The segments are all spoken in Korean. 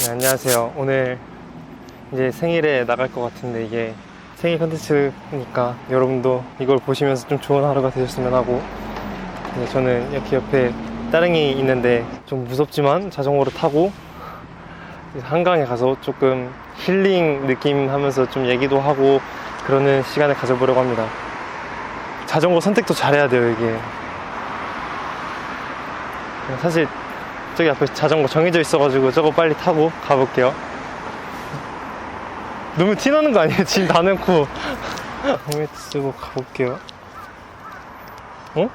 네, 안녕하세요. 오늘 이제 생일에 나갈 것 같은데 이게 생일 컨텐츠니까 여러분도 이걸 보시면서 좀 좋은 하루가 되셨으면 하고, 저는 이렇게 옆에 따릉이 있는데 좀 무섭지만 자전거를 타고 한강에 가서 조금 힐링 느낌 하면서 좀 얘기도 하고 그러는 시간을 가져보려고 합니다. 자전거 선택도 잘해야 돼요. 이게 사실 저기 앞에 자전거 정해져 있어가지고 저거 빨리 타고 가볼게요. 너무 티나는 거 아니에요? 짐 다 넣고 헬멧 쓰고 가볼게요. 어?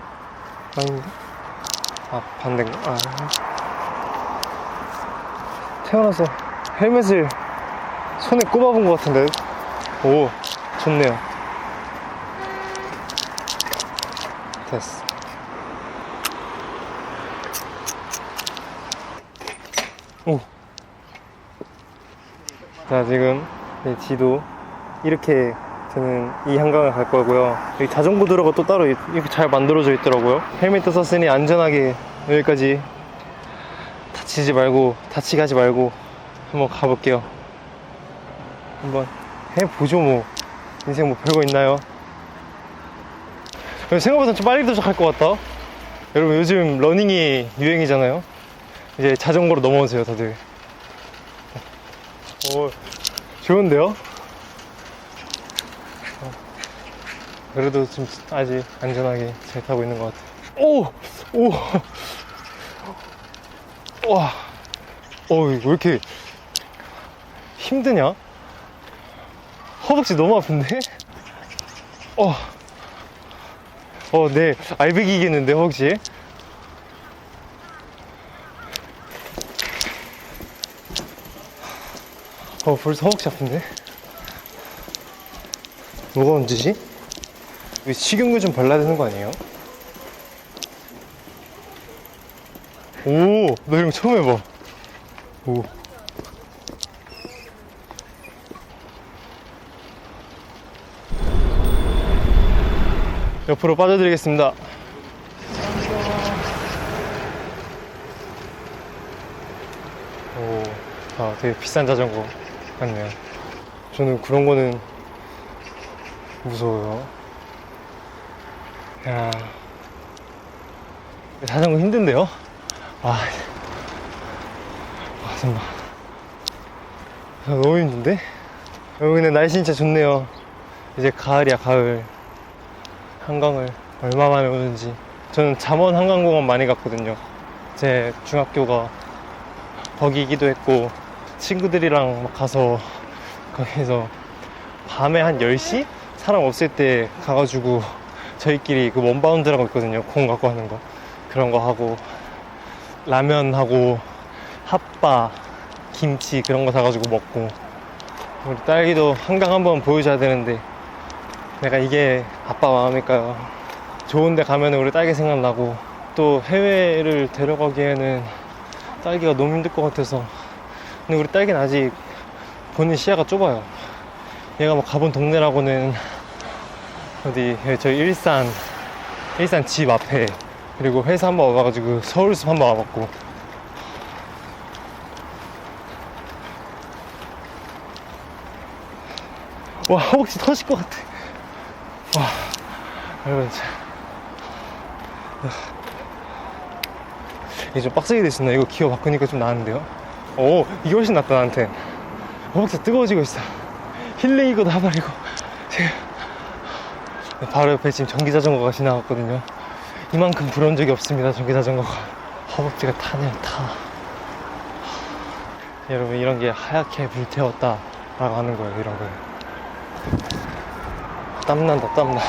아닌데? 아, 반대인가? 아. 태어나서 헬멧을 손에 꼽아본 것 같은데. 오, 좋네요. 됐어. 오. 자, 지금 지도 이렇게 저는 이 한강을 갈 거고요. 여기 자전거 도로가 또 따로 이렇게 잘 만들어져 있더라고요. 헬멧도 썼으니 안전하게 여기까지 다치게 하지 말고 한번 가볼게요. 한번 해보죠. 뭐 인생 뭐 별거 있나요? 생각보다 좀 빨리 도착할 것 같다. 여러분, 요즘 러닝이 유행이잖아요. 이제 자전거로 넘어오세요, 다들. 오, 좋은데요? 그래도 좀 아직 안전하게 잘 타고 있는 것 같아요. 오! 오! 와! 이거 왜 이렇게 힘드냐? 허벅지 너무 아픈데? 네, 알배기겠는데, 허벅지? 벌써 허벅지 아픈데? 뭐가 문제지? 식용유 좀 발라야 되는 거 아니에요? 오, 나 이런 거 처음 해봐. 오. 옆으로 빠져드리겠습니다. 오, 되게 비싼 자전거 같네요. 저는 그런 거는 무서워요. 야, 자전거 힘든데요? 정말 너무 힘든데? 여기는 날씨 진짜 좋네요. 이제 가을이야, 가을. 한강을 얼마 만에 오는지. 저는 잠원 한강공원 많이 갔거든요. 제 중학교가 거기이기도 했고, 친구들이랑 막 가서 거기서 밤에 한 10시? 사람 없을 때 가가지고 저희끼리 그 원바운드라고 있거든요. 공 갖고 하는 거. 그런 거 하고, 라면하고 핫바, 김치 그런 거 사가지고 먹고. 우리 딸기도 한강 한번 보여줘야 되는데 내가 이게 아빠 마음일까요? 좋은데 가면 우리 딸기 생각나고, 또 해외를 데려가기에는 딸기가 너무 힘들 것 같아서. 근데 우리 딸기는 아직 본인 시야가 좁아요. 얘가 뭐 가본 동네라고는 어디 저희 일산 집 앞에, 그리고 회사 한번 와봐가지고 서울숲 한번 와봤고. 와, 허벅지 터질 것 같아. 와, 여러분, 이게 좀 빡세게 됐었나? 이거 기어 바꾸니까 좀 나았는데요? 오, 이게 훨씬 낫다. 나한테 허벅지가 뜨거워지고 있어. 힐링이고 나발이고. 바로 옆에 지금 전기자전거가 지나갔거든요. 이만큼 부러운 적이 없습니다, 전기자전거가. 허벅지가 타네요, 타. 여러분, 이런 게 하얗게 불태웠다 라고 하는 거예요. 이런 거. 땀난다, 땀나.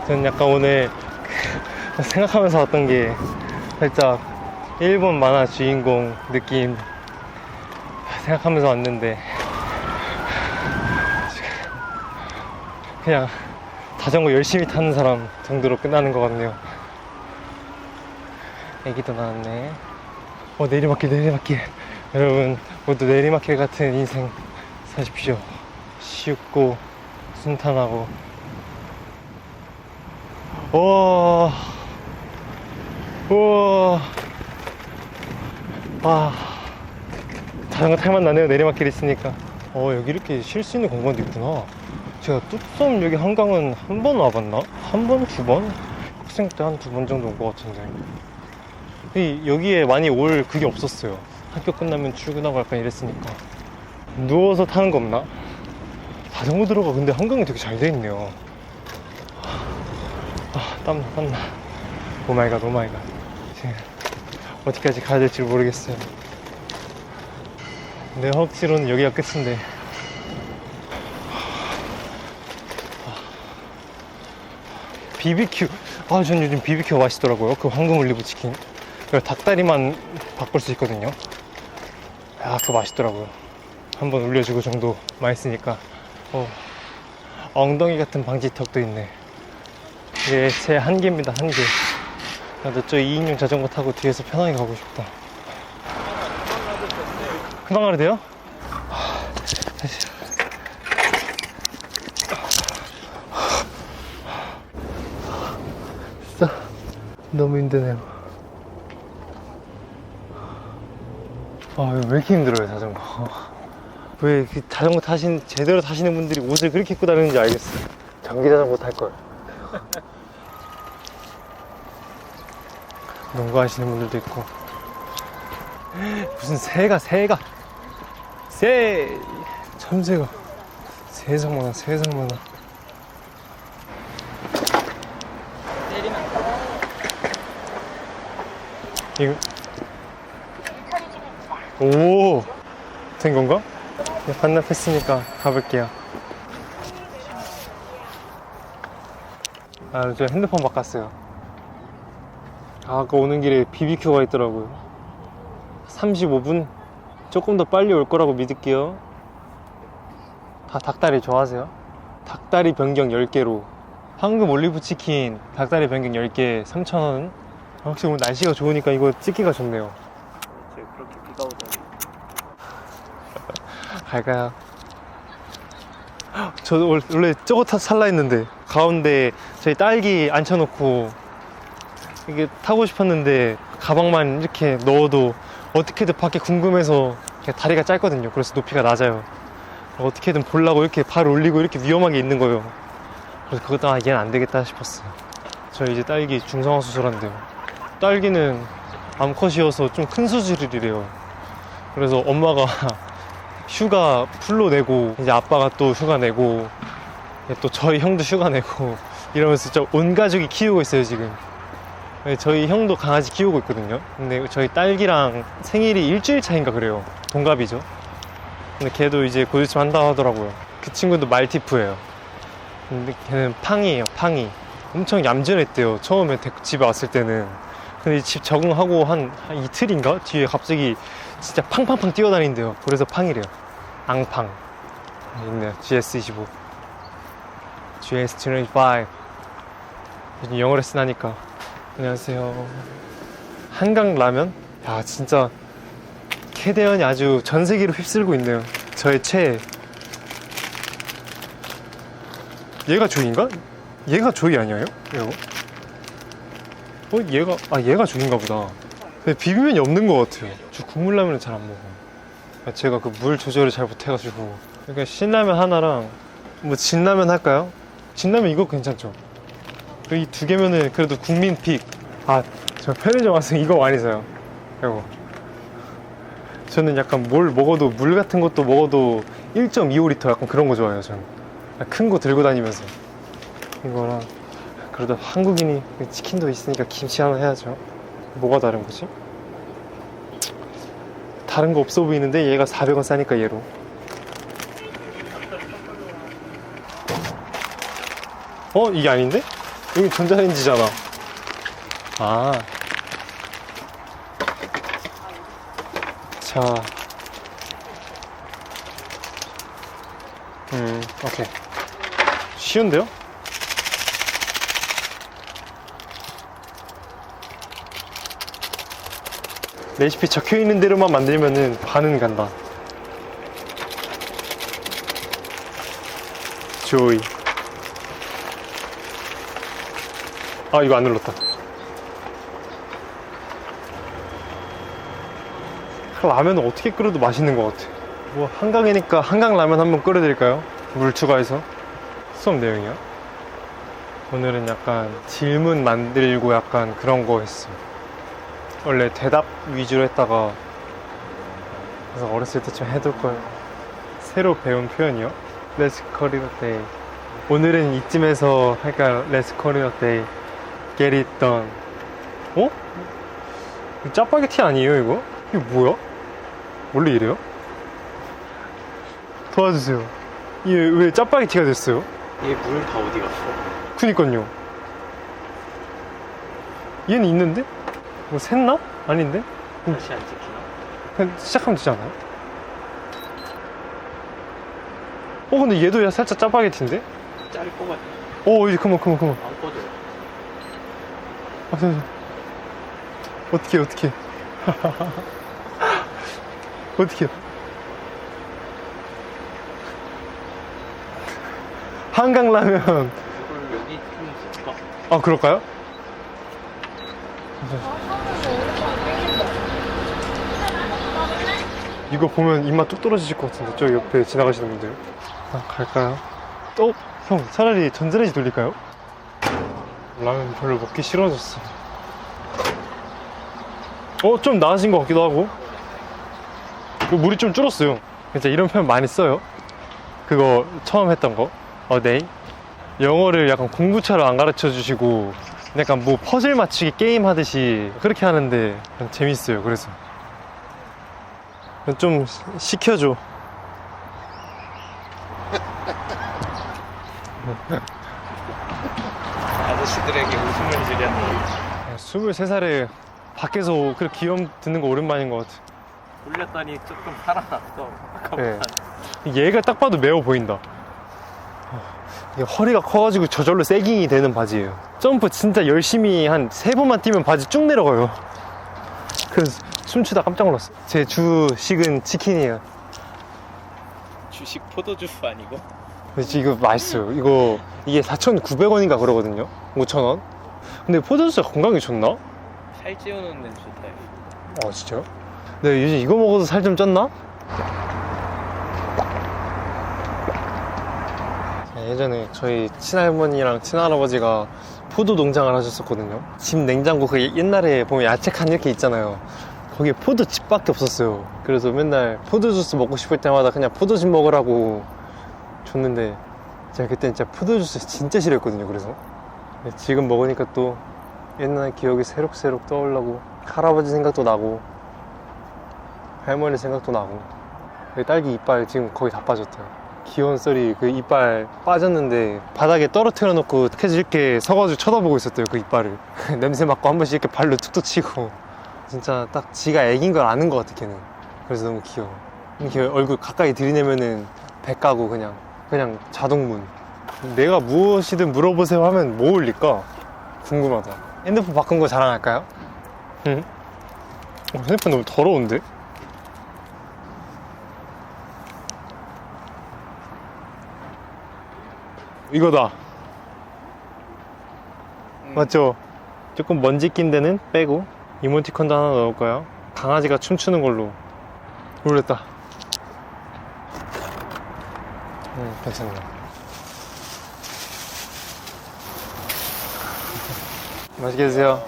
저는 약간 오늘 생각하면서 왔던 게 살짝 일본 만화 주인공 느낌 생각하면서 왔는데, 그냥 자전거 열심히 타는 사람 정도로 끝나는 것 같네요. 애기도 나왔네. 내리막길. 여러분, 모두 내리막길 같은 인생 사십시오. 쉽고 순탄하고. 우와. 아, 자전거 탈만 나네요. 내리막길 있으니까. 여기 이렇게 쉴 수 있는 공간도 있구나. 제가 뚝섬 여기 한강은 한 번 와봤나? 한 번? 두 번? 학생 때 한 두 번 정도 온 것 같은데. 여기에 많이 올 그게 없었어요. 학교 끝나면 출근하고 약간 이랬으니까. 누워서 타는 거 없나? 자전거 들어가. 근데 한강이 되게 잘 돼 있네요. 땀나. 오마이갓. 어디까지 가야 될지 모르겠어요. 내 허벅지로는 여기가 끝인데. BBQ. 전 요즘 BBQ가 맛있더라고요. 그 황금 올리브 치킨. 닭다리만 바꿀 수 있거든요. 그거 맛있더라고요. 한번 올려주고 정도 맛있으니까. 엉덩이 같은 방지턱도 있네. 이게 제 한계입니다. 한계. 나도 저 2인용 자전거 타고 뒤에서 편하게 가고 싶다. 금방 가도 돼요? 진짜 너무 힘드네요. 왜 이렇게 힘들어요, 자전거. 왜 자전거 제대로 타시는 분들이 옷을 그렇게 입고 다니는지 알겠어요. 전기 자전거 탈걸. 농구하시는 분들도 있고. 무슨 새가 참새가 세상 많아. 이거 된 건가? 반납했으니까 가볼게요. 저 핸드폰 바꿨어요. 아까 오는 길에 BBQ가 있더라고요. 35분? 조금 더 빨리 올 거라고 믿을게요. 다 닭다리 좋아하세요? 닭다리 변경 10개로 황금 올리브 치킨 닭다리 변경 10개 3,000원. 확실히 오늘 날씨가 좋으니까 이거 찍기가 좋네요. 그렇게 비가 오더니 갈까요? 저도 원래 저거 살라 했는데 가운데 저희 딸기 앉혀놓고 이게 타고 싶었는데 가방만 이렇게 넣어도 어떻게든 밖에 궁금해서 다리가 짧거든요. 그래서 높이가 낮아요. 어떻게든 보려고 이렇게 발 올리고 이렇게 위험하게 있는 거예요. 그래서 그것도 얘는 안 되겠다 싶었어요. 저 이제 딸기 중성화 수술한대요. 딸기는 암컷이어서 좀 큰 수술이래요. 그래서 엄마가 휴가 풀로 내고 이제 아빠가 또 휴가 내고 또 저희 형도 휴가 내고 이러면서 진짜 온 가족이 키우고 있어요 지금. 저희 형도 강아지 키우고 있거든요. 근데 저희 딸기랑 생일이 일주일 차인가 그래요. 동갑이죠. 근데 걔도 이제 곧 있으면 한다고 하더라고요. 그 친구도 말티푸예요. 근데 걔는 팡이에요. 팡이. 엄청 얌전했대요 처음에 집에 왔을 때는. 근데 집 적응하고 한 이틀인가? 뒤에 갑자기 진짜 팡팡팡 뛰어다닌대요. 그래서 팡이래요. 앙팡. 있네요. GS25. GS25. 요즘 영어 레슨 하니까. 안녕하세요. 한강 라면? 야, 진짜 캐대언이 아주 전 세계로 휩쓸고 있네요. 저의 최애. 얘가 조이인가? 얘가 조이 아니에요? 이거? 얘가 조이인가 보다. 근데 비빔면이 없는 것 같아요. 저 국물라면은 잘 안 먹어요. 제가 그 물 조절을 잘 못해가지고. 그러니까 신라면 하나랑 뭐 진라면 할까요? 진라면 이거 괜찮죠? 이 두 개면은 그래도 국민픽. 저 편의점 와서 이거 많이 사요. 이거. 저는 약간 뭘 먹어도 물 같은 것도 먹어도 1.25L 약간 그런 거 좋아해요. 저는 큰 거 들고 다니면서 이거랑. 그래도 한국인이 치킨도 있으니까 김치 하나 해야죠. 뭐가 다른 거지? 다른 거 없어 보이는데 얘가 400원 싸니까 얘로. 이게 아닌데? 여기 전자레인지잖아. 자, 오케이. 쉬운데요? 레시피 적혀있는 대로만 만들면은 반은 간다. 조이. 이거 안 눌렀다. 라면은 어떻게 끓여도 맛있는 것 같아. 뭐 한강이니까 한강 라면 한번 끓여드릴까요? 물 추가해서. 수업 내용이야? 오늘은 약간 질문 만들고 약간 그런 거 했어. 원래 대답 위주로 했다가 그래서 어렸을 때 좀 해둘 걸. 새로 배운 표현이요? Let's call it a day. 오늘은 이쯤에서 할까요? Let's call it a day. Get it done. 어? 이거 짜파게티 아니에요 이거? 이게 뭐야? 원래 이래요? 도와주세요. 이게 왜 짜파게티가 됐어요? 얘 물 다 어디 갔어? 그니까요. 얘는 있는데? 뭐 샜나? 아닌데? 다시 안 찍히나? 그냥 시작하면 되지 않아요? 근데 얘도 살짝 짜파게티인데? 짤 거 같아. 이제 그만 안 꺼져. 어떡해 어떡해 한강라면. 이걸 여기 좀 줄까? 아 그럴까요? 이거 보면 입맛 뚝 떨어지실 것 같은데 저 옆에 지나가시는 분들. 갈까요? 형 차라리 전자레인지 돌릴까요? 라면 별로 먹기 싫어졌어. 좀 나아진 것 같기도 하고. 물이 좀 줄었어요. 진짜 이런 표현 많이 써요. 그거 처음 했던 거 네. 영어를 약간 공부처럼 안 가르쳐 주시고 약간 뭐 퍼즐 맞추기 게임 하듯이 그렇게 하는데 재밌어요. 그래서 좀 시켜줘. 아저씨들에게 웃음을 주려는 23살에 밖에서 그렇게 귀염 듣는 거 오랜만인 것 같아. 올렸더니 조금 살아났어. 네. 얘가 딱 봐도 매워 보인다. 이게 허리가 커가지고 저절로 세깅이 되는 바지예요. 점프 진짜 열심히 한 3번만 뛰면 바지 쭉 내려가요. 그래서 춤추다 깜짝 놀랐어. 제 주식은 치킨이에요. 주식 포도주스 아니고? 이거 맛있어요. 이게 4,900원인가 그러거든요. 5,000원. 근데 포도주스가 건강에 좋나? 살 찌우는 데는 좋다. 진짜요? 네, 요즘 이거 먹어도 살 좀 쪘나? 예전에 저희 친할머니랑 친할아버지가 포도 농장을 하셨었거든요. 집 냉장고 그 옛날에 보면 야채칸 이렇게 있잖아요. 거기에 포도즙밖에 없었어요. 그래서 맨날 포도주스 먹고 싶을 때마다 그냥 포도즙 먹으라고 줬는데 제가 그때 진짜 포도주스 진짜 싫어했거든요. 그래서 지금 먹으니까 또 옛날 기억이 새록새록 떠오르고 할아버지 생각도 나고 할머니 생각도 나고. 딸기 이빨 지금 거의 다 빠졌대요. 귀여운 썰이 그 이빨 빠졌는데 바닥에 떨어뜨려 놓고 계속 이렇게 서가지고 쳐다보고 있었대요. 그 이빨을 냄새 맡고 한 번씩 이렇게 발로 툭툭 치고. 진짜 딱 지가 애긴 걸 아는 것 같아 걔는. 그래서 너무 귀여워. 이렇게 얼굴 가까이 들이대면은 배 까고 그냥 자동문. 내가 무엇이든 물어보세요 하면 뭐 올릴까? 궁금하다. 핸드폰 바꾼 거 자랑할까요? 응? 핸드폰 너무 더러운데? 이거다. 맞죠? 조금 먼지 낀 데는 빼고 이모티콘도 하나 넣을까요? 강아지가 춤추는 걸로 올렸다. 괜찮네. 맛있게 드세요.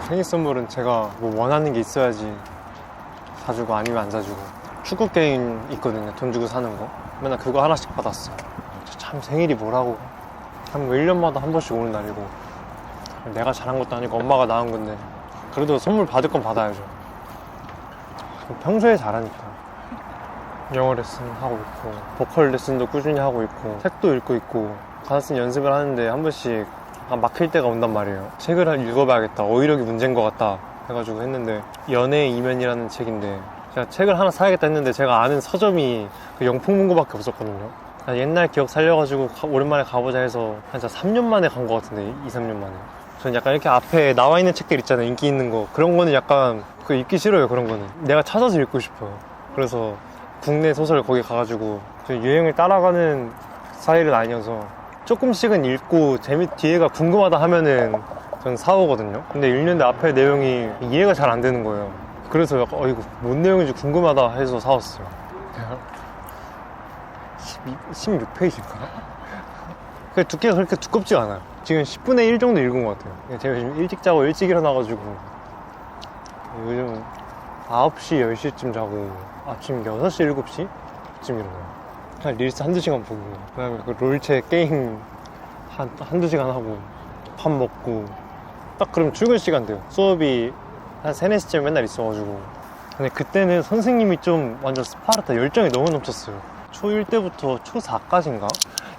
생일 선물은 제가 뭐 원하는 게 있어야지 사주고 아니면 안 사주고. 축구 게임 있거든요. 돈 주고 사는 거. 맨날 그거 하나씩 받았어. 참 생일이 뭐라고. 한 1년마다 한 번씩 오는 날이고 내가 잘한 것도 아니고 엄마가 낳은 건데 그래도 선물 받을 건 받아야죠. 평소에 잘하니까. 영어 레슨 하고 있고 보컬 레슨도 꾸준히 하고 있고 책도 읽고 있고 가사 쓰는 연습을 하는데 한 번씩 막힐 때가 온단 말이에요. 책을 읽어봐야겠다. 어휘력이 문제인 것 같다 해가지고 했는데 연애의 이면이라는 책인데 제가 책을 하나 사야겠다 했는데 제가 아는 서점이 그 영풍문고밖에 없었거든요. 옛날 기억 살려가지고 오랜만에 가보자 해서 한 3년 만에 간 것 같은데 2-3년 만에. 전 약간 이렇게 앞에 나와 있는 책들 있잖아요. 인기 있는 거. 그런 거는 약간 그 읽기 싫어요. 그런 거는 내가 찾아서 읽고 싶어요. 그래서 국내 소설 거기 가가지고 유행을 따라가는 스타일은 아니어서 조금씩은 읽고 뒤에가 궁금하다 하면은 전 4호거든요. 근데 읽는데 앞에 내용이 이해가 잘 안 되는 거예요. 그래서 약간 이거 뭔 내용인지 궁금하다 해서 사왔어요. 16페이지인가? 그 두께가 그렇게 두껍지 않아요. 지금 10분의 1 정도 읽은 것 같아요. 제가 지금 일찍 자고 일찍 일어나가지고 요즘 9시, 10시쯤 자고 아침 6시, 7시쯤 일어나요. 그냥 릴스 한두 시간 보고 그다음에 그 롤체 게임 한두 시간 하고 밥 먹고 딱 그럼 출근 시간 돼요. 수업이 한 3, 4시쯤 맨날 있어가지고. 근데 그때는 선생님이 좀 완전 스파르타 열정이 너무 넘쳤어요. 초1 때부터 초4까지인가?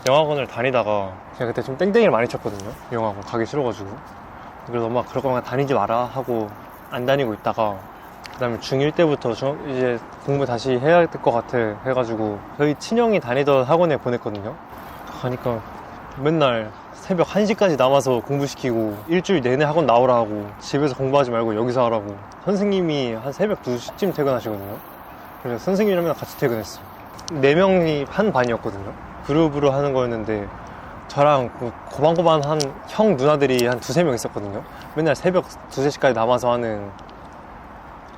영화관을 다니다가 제가 그때 좀 땡땡이를 많이 쳤거든요. 영화관 가기 싫어가지고. 그래서 엄마 그럴 거면 다니지 마라 하고 안 다니고 있다가 그 다음에 중1 때부터 이제 공부 다시 해야 될 것 같아 해가지고 저희 친형이 다니던 학원에 보냈거든요. 가니까 맨날 새벽 1시까지 남아서 공부시키고 일주일 내내 학원 나오라 하고 집에서 공부하지 말고 여기서 하라고. 선생님이 한 새벽 2시쯤 퇴근하시거든요. 그래서 선생님이랑 같이 퇴근했어요. 4명이 한 반이었거든요. 그룹으로 하는 거였는데 저랑 고만고만한 형 누나들이 한 2-3명 있었거든요. 맨날 새벽 2-3시까지 남아서 하는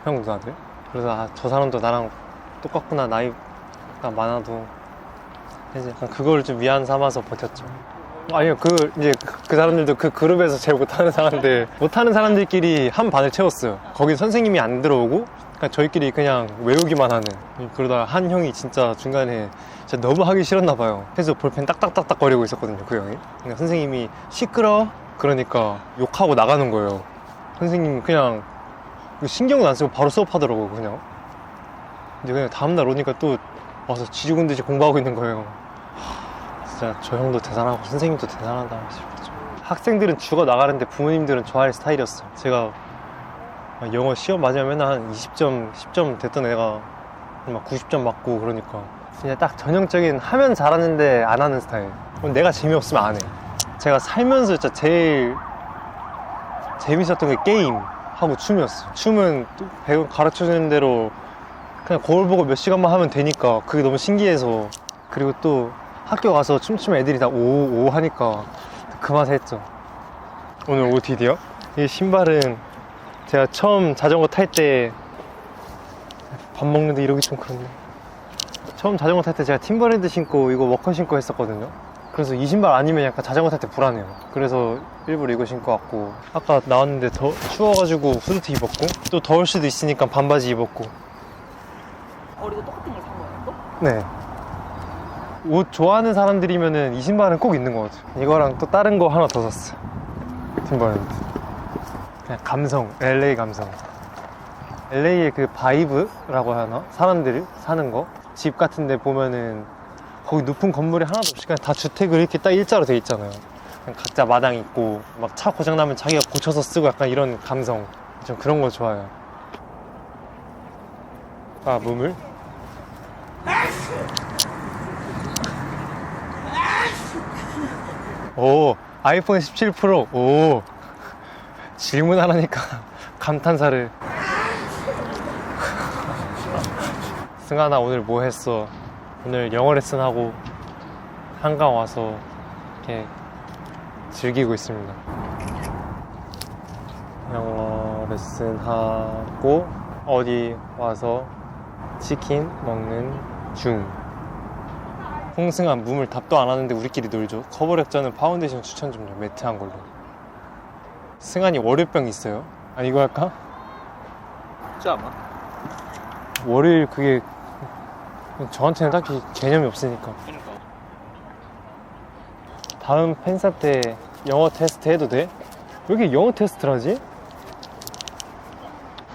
형 누나들. 그래서 저 사람도 나랑 똑같구나, 나이가 많아도. 이제 약간 그걸 좀 위안 삼아서 버텼죠. 아니요, 이제 그 사람들도 그 그룹에서 제일 못하는 사람들끼리 한 반을 채웠어요. 거긴 선생님이 안 들어오고 그냥 저희끼리 그냥 외우기만 하는. 그러다가 한 형이 진짜 중간에 진짜 너무 하기 싫었나 봐요. 그래서 볼펜 딱딱딱딱 거리고 있었거든요, 그 형이. 그러니까 선생님이 시끄러 그러니까 욕하고 나가는 거예요. 선생님이 그냥 신경도 안 쓰고 바로 수업하더라고요, 그냥. 근데 그냥 다음날 오니까 또 와서 지죽은 듯이 공부하고 있는 거예요. 진짜 저 형도 대단하고 선생님도 대단하다 싶었죠. 학생들은 죽어 나가는데 부모님들은 좋아할 스타일이었어요. 제가 영어 시험 맞으면 맨날 한 20점, 10점 됐던 애가 막 90점 맞고 그러니까 진짜 딱 전형적인 하면 잘하는데 안 하는 스타일. 내가 재미없으면 안 해. 제가 살면서 진짜 제일 재밌었던 게 게임하고 춤이었어요. 춤은 배우 가르쳐주는 대로 그냥 거울 보고 몇 시간만 하면 되니까 그게 너무 신기해서. 그리고 또 학교 가서 춤추면 애들이 다 오 하니까 그 맛에 했죠. 오늘 OOTD요? 이 신발은 제가 처음 자전거 탈 때 밥 먹는데 이러기 좀 그렇네. 처음 자전거 탈 때 제가 팀버랜드 신고 이거 워커 신고 했었거든요. 그래서 이 신발 아니면 약간 자전거 탈 때 불안해요. 그래서 일부러 이거 신고 왔고, 아까 나왔는데 추워가지고 후드티 입었고, 또 더울 수도 있으니까 반바지 입었고. 우리도 똑같은 걸 산 거야 또? 네. 옷 좋아하는 사람들이면은 이 신발은 꼭 있는 것 같아요. 이거랑 또 다른 거 하나 더 샀어요. 팀버랜드. 그냥 감성, LA 감성. LA의 그 바이브라고 하나? 사람들이 사는 거? 집 같은 데 보면은 거기 높은 건물이 하나도 없이 그냥 다 주택을 이렇게 딱 일자로 돼 있잖아요. 그냥 각자 마당 있고 막 차 고장나면 자기가 고쳐서 쓰고 약간 이런 감성. 좀 그런 거 좋아해요. 아, 무물? 오, 아이폰 17 프로. 오, 질문하라니까 감탄사를. 승아나 오늘 뭐 했어? 오늘 영어 레슨하고 한강 와서 이렇게 즐기고 있습니다. 영어 레슨하고 어디 와서 치킨 먹는 중. 홍승아, 무물 답도 안 하는데 우리끼리 놀죠. 커버력 저는 파운데이션 추천 좀요. 매트한 걸로. 승환이 월요병 있어요? 아, 이거 할까? 없지 않아? 월요일 그게 저한테는 딱히 개념이 없으니까. 그러니까. 다음 팬사 때 영어 테스트 해도 돼? 왜 이렇게 영어 테스트를 하지?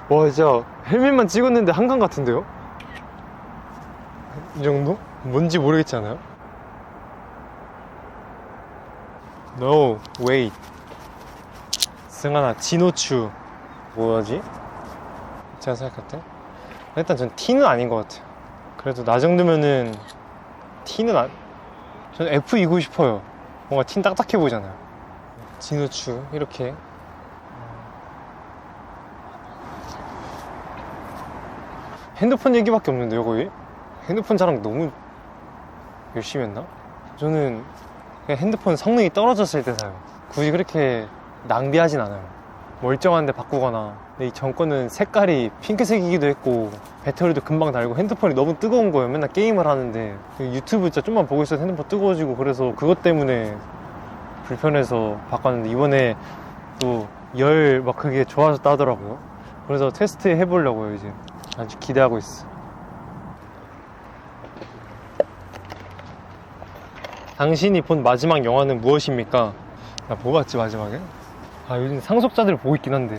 와, 진짜 헬멧만 찍었는데 한강 같은데요? 이 정도? 뭔지 모르겠지 않아요? No, wait. 승환아, 진호추 뭐지? 제가 생각할 때 일단 전 T는 아닌 것 같아요. 그래도 나 정도면은 T는 저는 F 이고 싶어요. 뭔가 T는 딱딱해 보이잖아요. 진호추 이렇게. 핸드폰 얘기밖에 없는데요, 거의? 핸드폰 자랑 너무 열심히 했나? 저는 그냥 핸드폰 성능이 떨어졌을 때 사요. 굳이 그렇게 낭비하진 않아요. 멀쩡한데 바꾸거나. 근데 이 전 거는 색깔이 핑크색이기도 했고 배터리도 금방 닳고 핸드폰이 너무 뜨거운 거예요. 맨날 게임을 하는데 유튜브 진짜 좀만 보고 있어도 핸드폰 뜨거워지고, 그래서 그것 때문에 불편해서 바꿨는데 이번에 또 열 막 그게 좋아졌다 하더라고요. 그래서 테스트 해보려고요. 이제 아주 기대하고 있어. 당신이 본 마지막 영화는 무엇입니까? 나 뭐 봤지 마지막에? 아, 요즘 상속자들 보고 있긴 한데.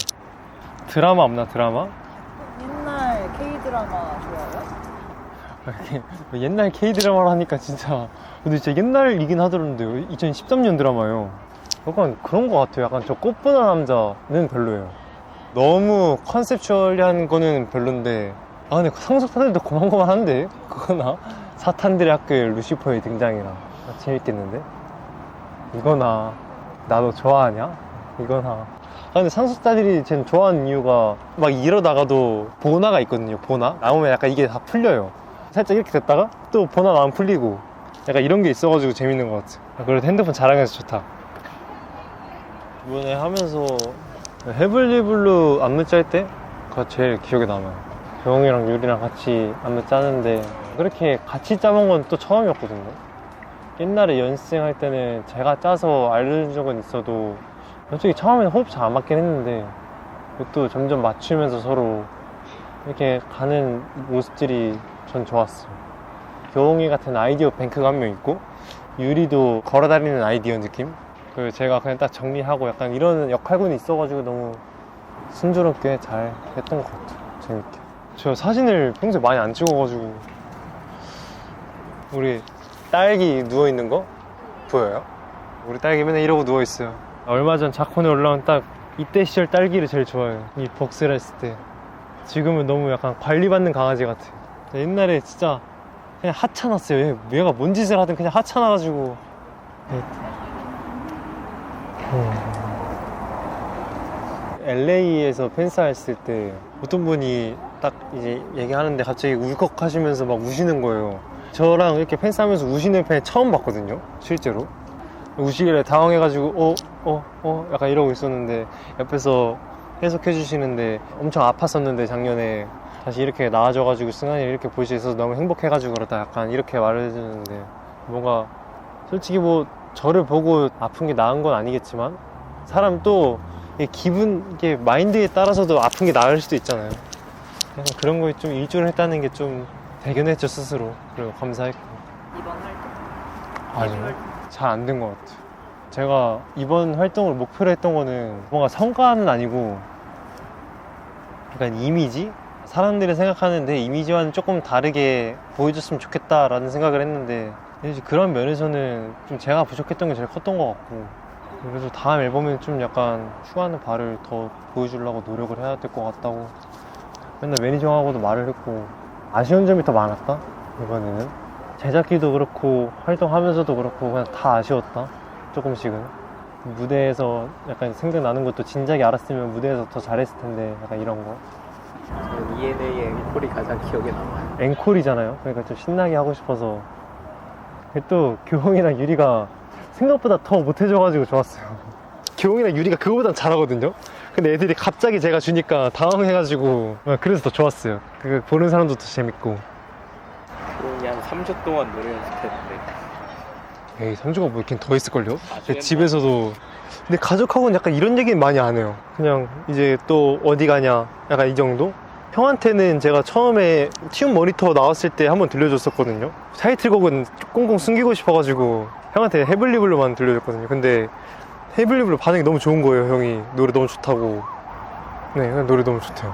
드라마 없나, 드라마? 옛날 K-드라마 좋아해요? 옛날 K-드라마를 하니까 진짜, 근데 진짜 옛날이긴 하더라고요. 2013년 드라마요. 약간 그런 거 같아요. 약간 저 꽃보다 남자는 별로예요. 너무 컨셉추얼리한 거는 별론데, 아 근데 상속자들도 고만고만한데? 그거나 사탄들의 학교에 루시퍼의 등장이랑, 아, 재밌겠는데? 이거나 나도 좋아하냐? 이거나. 아 근데 상속자들이 쟤는 좋아하는 이유가 막 이러다가도 보나가 있거든요. 보나 나오면 약간 이게 다 풀려요. 살짝 이렇게 됐다가 또 보나 나오면 풀리고, 약간 이런 게 있어가지고 재밌는 것 같아. 아, 그래도 핸드폰 자랑해서 좋다. 이번에 하면서 헤블리 블루 안무 짤 때가 제일 기억에 남아요. 조용이랑 유리랑 같이 안무 짜는데 그렇게 같이 짜본 건 또 처음이었거든요. 옛날에 연습생할 때는 제가 짜서 알려준 적은 있어도 솔직히 처음에는 호흡 잘 안 맞긴 했는데 또 점점 맞추면서 서로 이렇게 가는 모습들이 전 좋았어요. 교홍이 같은 아이디어 뱅크가 한 명 있고 유리도 걸어다니는 아이디어 느낌? 그리고 제가 그냥 딱 정리하고 약간 이런 역할군이 있어가지고 너무 순조롭게 잘 했던 것 같아요. 재밌게. 저 사진을 평소에 많이 안 찍어가지고. 우리 딸기 누워있는 거 보여요? 우리 딸기 맨날 이러고 누워있어요. 얼마 전 자콘에 올라온 딱 이때 시절 딸기를 제일 좋아해요. 이 복스를 했을 때. 지금은 너무 약간 관리받는 강아지 같아요. 옛날에 진짜 그냥 하찮았어요. 얘가 뭔 짓을 하든 그냥 하찮아가지고. LA에서 팬싸 했을 때 어떤 분이 딱 이제 얘기하는데 갑자기 울컥 하시면서 막 우시는 거예요. 저랑 이렇게 팬싸 하면서 우시는 팬 처음 봤거든요, 실제로. 우시길래 당황해가지고 약간 이러고 있었는데 옆에서 해석해 주시는데 엄청 아팠었는데 작년에 다시 이렇게 나아져가지고 승환이 이렇게 볼 수 있어서 너무 행복해가지고 그렇다, 약간 이렇게 말을 해주는데, 뭔가 솔직히 뭐 저를 보고 아픈 게 나은 건 아니겠지만 사람 또 기분, 이게 마인드에 따라서도 아픈 게 나을 수도 있잖아요. 그냥 그런 거에 좀 일조를 했다는 게 좀 대견했죠, 스스로. 그리고 감사했고. 이번 활동? 아니요, 잘 안 된 것 같아요. 제가 이번 활동을 목표로 했던 거는 뭔가 성과는 아니고 약간 이미지? 사람들이 생각하는 내 이미지와는 조금 다르게 보여줬으면 좋겠다라는 생각을 했는데, 이제 그런 면에서는 좀 제가 부족했던 게 제일 컸던 것 같고, 그래서 다음 앨범에는 좀 약간 슈가는 바를 더 보여주려고 노력을 해야 될 것 같다고 맨날 매니저하고도 말을 했고, 아쉬운 점이 더 많았다 이번에는. 제작기도 그렇고 활동하면서도 그렇고 그냥 다 아쉬웠다, 조금씩은. 무대에서 약간 생각나는 것도 진작에 알았으면 무대에서 더 잘했을 텐데, 약간 이런 거. 저는 ENA의 앵콜이 가장 기억에 남아요. 앵콜이잖아요. 그러니까 좀 신나게 하고 싶어서. 또 교홍이랑 유리가 생각보다 더 못해줘가지고 좋았어요. 교홍이랑 유리가 그거보단 잘하거든요. 근데 애들이 갑자기 제가 주니까 당황해가지고, 그래서 더 좋았어요. 그 보는 사람도 더 재밌고. 그러니 한 3주 동안 노래 연습했는데. 에이, 3주가 뭐 이렇게 더 있을걸요? 나중엔 집에서도. 근데 가족하고는 약간 이런 얘기는 많이 안 해요. 그냥 이제 또 어디 가냐, 약간 이 정도? 형한테는 제가 처음에 튠 모니터 나왔을 때 한번 들려줬었거든요. 타이틀곡은 꽁꽁 숨기고 싶어가지고 형한테 헤블리블루만 들려줬거든요. 근데 헤블리블루 반응이 너무 좋은 거예요. 형이 노래 너무 좋다고. 네, 노래 너무 좋대요.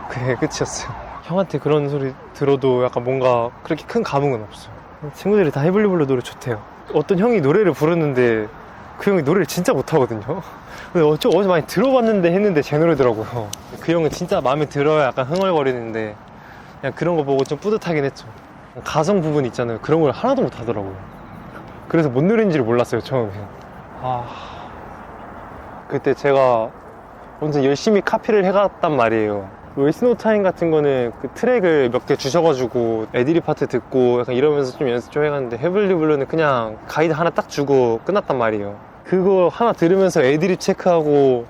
그게 끝이었어요. 형한테 그런 소리 들어도 약간 뭔가 그렇게 큰 감흥은 없어요. 친구들이 다 헤블리블루 노래 좋대요. 어떤 형이 노래를 부르는데 그 형이 노래를 진짜 못하거든요. 근데 어제 많이 들어봤는데 했는데 제 노래더라고요. 그 형은 진짜 마음에 들어야 약간 흥얼거리는데, 그냥 그런 거 보고 좀 뿌듯하긴 했죠. 가성 부분 있잖아요. 그런 걸 하나도 못하더라고요. 그래서 뭔 노래인지를 몰랐어요, 처음에. 그때 제가 완전 열심히 카피를 해갔단 말이에요. 웨스트 노 타임 같은 거는 그 트랙을 몇 개 주셔가지고 애드립 파트 듣고 약간 이러면서 좀 연습 좀 해갔는데, 헤블리 블루는 그냥 가이드 하나 딱 주고 끝났단 말이에요. 그거 하나 들으면서 애드립 체크하고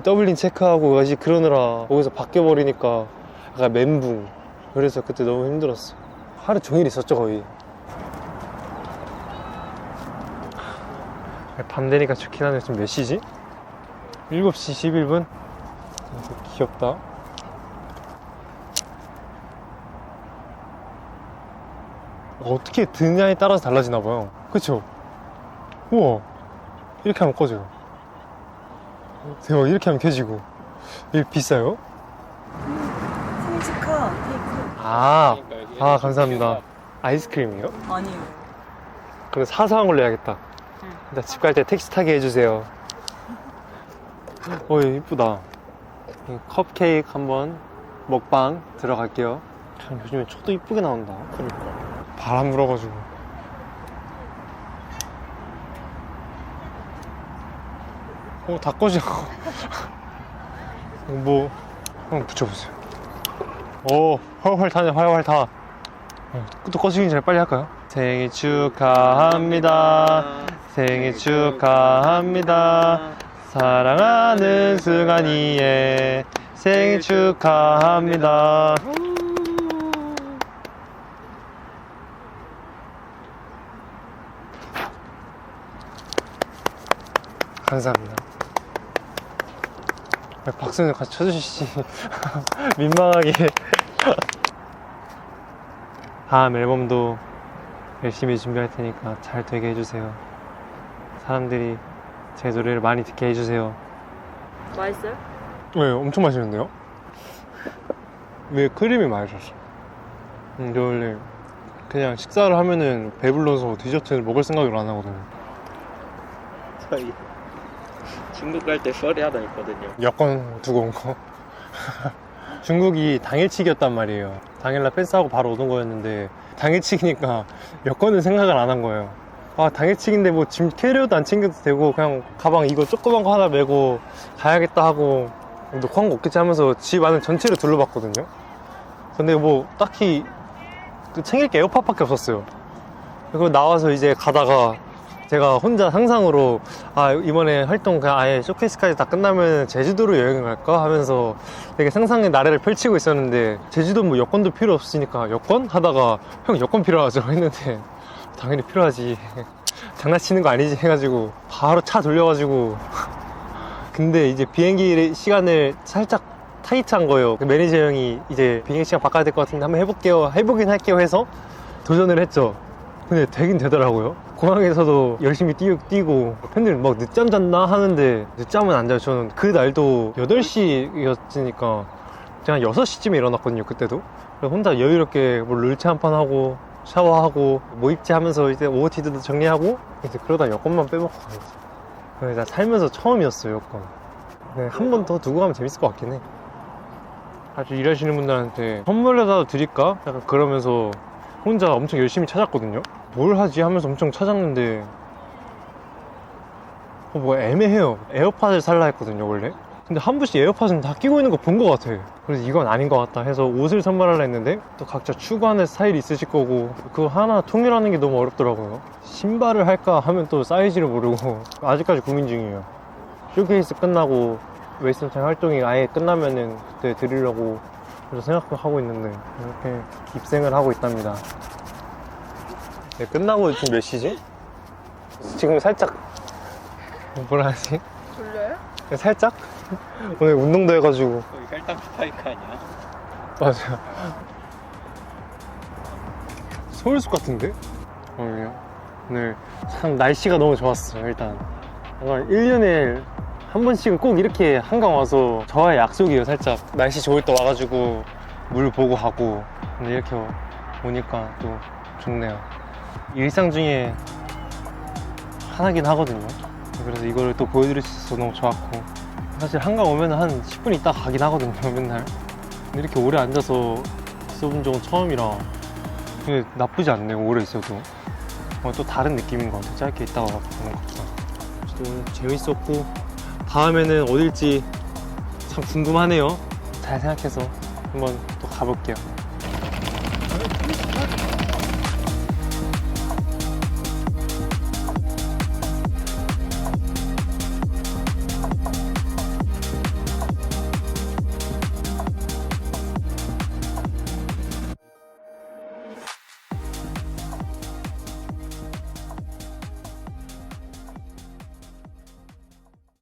더블링 체크하고 아직 그러느라 거기서 바뀌어버리니까 약간 멘붕. 그래서 그때 너무 힘들었어. 하루 종일 있었죠 거의. 밤 되니까 좋긴 하네. 지금 몇 시지? 7시 11분? 귀엽다. 어떻게 드냐에 따라서 달라지나 봐요. 그쵸? 우와, 이렇게 하면 꺼져요. 대박. 이렇게 하면 켜지고. 이게 비싸요? 생일 축하 케이크. 아, 감사합니다. 아이스크림이요? 아니에요. 그럼 사소한 걸로 해야겠다. 일단 집 갈 때 택시 타게 해주세요. 이쁘다. 이 컵케이크 한번 먹방 들어갈게요. 참 요즘에 초도 이쁘게 나온다. 그러니까 바람 불어가지고. 다 꺼져. 뭐 한번 붙여보세요. 활활 타네. 활활 타. 또 꺼지기 전에 빨리 할까요? 생일 축하합니다. 생일 축하합니다. 사랑하는 승환이의 생일 축하합니다. 감사합니다. 박수는 같이 쳐주시지. 민망하게. 다음 앨범도 열심히 준비할 테니까 잘 되게 해주세요. 사람들이 제 노래를 많이 듣게 해주세요. 맛있어요? 네, 엄청 맛있는데요? 왜 크림이 맛있었어? 저 원래 그냥 식사를 하면은 배불러서 디저트를 먹을 생각을 안 하거든요. 저희 중국 갈 때 썰이 하나 있거든요. 여권 두고 온 거. 중국이 당일치기였단 말이에요. 당일날 펜스하고 바로 오는 거였는데 당일치기니까 여권은 생각을 안 한 거예요. 당일치기인데 뭐 짐 캐리어도 안 챙겨도 되고 그냥 가방 이거 조그만 거 하나 메고 가야겠다 하고 녹화한 거 없겠지 하면서 집 안을 전체를 둘러봤거든요. 근데 뭐 딱히 챙길 게 에어팟밖에 없었어요. 그리고 나와서 이제 가다가 제가 혼자 상상으로 이번에 활동 그냥 아예 쇼케이스까지 다 끝나면 제주도로 여행을 갈까 하면서 되게 상상의 나래를 펼치고 있었는데 제주도 뭐 여권도 필요 없으니까 여권? 하다가 형 여권 필요하죠 했는데 당연히 필요하지. 장난치는 거 아니지 해가지고 바로 차 돌려가지고 근데 이제 비행기 시간을 살짝 타이트한 거예요. 매니저 형이 이제 비행기 시간 바꿔야 될 것 같은데 한번 해볼게요. 해보긴 할게요 해서 도전을 했죠. 근데 되긴 되더라고요. 공항에서도 열심히 뛰고 팬들이 막 늦잠 잤나 하는데 늦잠은 안 자요. 저는 그 날도 8시였으니까 제가 6시쯤에 일어났거든요. 그때도. 그래서 혼자 여유롭게 뭐 룰체 한 판 하고 샤워하고 뭐 입지 하면서 이제 OOTD도 정리하고 이제 그러다 여권만 빼먹고 가야지. 그래서 살면서 처음이었어요. 여권. 한 번 더 두고 가면 재밌을 것 같긴 해. 아주 일하시는 분들한테 선물이라도 드릴까? 약간 그러면서 혼자 엄청 열심히 찾았거든요. 뭘 하지 하면서 엄청 찾았는데 뭐 애매해요. 에어팟을 살라 했거든요 원래. 근데 한 분씩 에어팟은 다 끼고 있는 거 본 것 같아. 그래서 이건 아닌 것 같다 해서 옷을 선물하려 했는데 또 각자 추구하는 스타일이 있으실 거고 그거 하나 통일하는 게 너무 어렵더라고요. 신발을 할까 하면 또 사이즈를 모르고 아직까지 고민 중이에요. 쇼케이스 끝나고 웨스턴 활동이 아예 끝나면은 그때 드리려고 생각하고 있는데 이렇게 입생을 하고 있답니다. 네, 끝나고 지금 몇 시지? 지금 살짝 뭐라 하지? 졸려요? 살짝? 오늘 운동도 해가지고. 거기 혈당 스파이크 아니야? 맞아요. 서울숲 같은데? 오늘 참 날씨가 너무 좋았어요. 일단 1년에 한 번씩은 꼭 이렇게 한강 와서 저와의 약속이에요. 살짝 날씨 좋을 때 와가지고 물 보고 가고. 근데 이렇게 오니까 또 좋네요. 일상 중에 하나긴 하거든요. 그래서 이걸 또 보여드릴 수 있어서 너무 좋았고, 사실 한강 오면 한 10분 있다 가긴 하거든요 맨날. 근데 이렇게 오래 앉아서 있어본 적은 처음이라 그게 나쁘지 않네요. 오래 있어도 또 다른 느낌인 것 같아요. 짧게 있다가 보는 것보다. 오늘 재밌었고 다음에는 어딜지 참 궁금하네요. 잘 생각해서 한번 또 가볼게요.